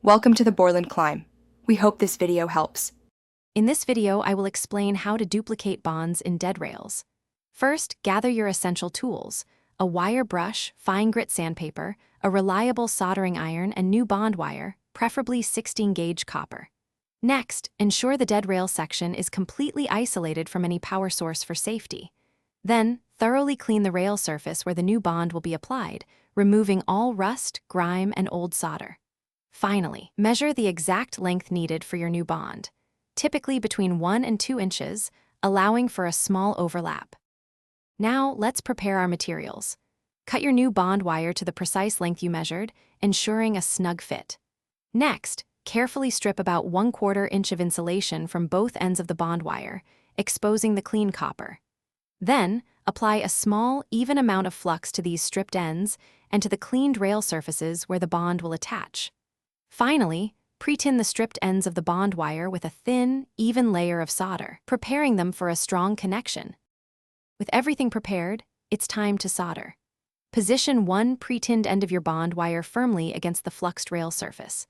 Welcome to the Borland Climb. We hope this video helps. In this video, I will explain how to duplicate bonds in dead rails. First, gather your essential tools: a wire brush, fine grit sandpaper, a reliable soldering iron, and new bond wire, preferably 16-gauge copper. Next, ensure the dead rail section is completely isolated from any power source for safety. Then, thoroughly clean the rail surface where the new bond will be applied, removing all rust, grime, and old solder. Finally, measure the exact length needed for your new bond, typically between 1 and 2 inches, allowing for a small overlap. Now, let's prepare our materials. Cut your new bond wire to the precise length you measured, ensuring a snug fit. Next, carefully strip about 1/4 inch of insulation from both ends of the bond wire, exposing the clean copper. Then, apply a small, even amount of flux to these stripped ends and to the cleaned rail surfaces where the bond will attach. Finally, pre-tin the stripped ends of the bond wire with a thin, even layer of solder, preparing them for a strong connection. With everything prepared, it's time to solder. Position one pre-tinned end of your bond wire firmly against the fluxed rail surface.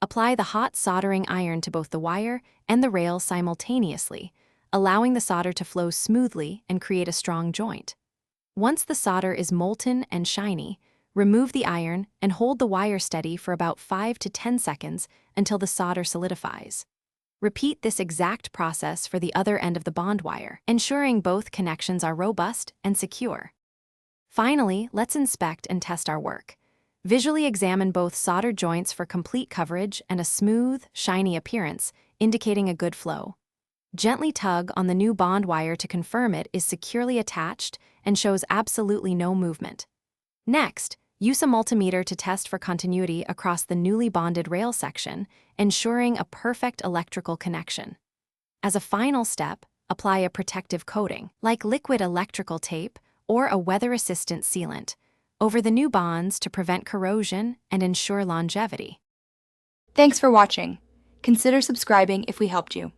Apply the hot soldering iron to both the wire and the rail simultaneously, allowing the solder to flow smoothly and create a strong joint. Once the solder is molten and shiny, remove the iron and hold the wire steady for about 5 to 10 seconds until the solder solidifies. Repeat this exact process for the other end of the bond wire, ensuring both connections are robust and secure. Finally, let's inspect and test our work. Visually examine both soldered joints for complete coverage and a smooth, shiny appearance, indicating a good flow. Gently tug on the new bond wire to confirm it is securely attached and shows absolutely no movement. Next, use a multimeter to test for continuity across the newly bonded rail section, ensuring a perfect electrical connection. As a final step, apply a protective coating, like liquid electrical tape or a weather-resistant sealant, over the new bonds to prevent corrosion and ensure longevity. Thanks for watching. Consider subscribing if we helped you.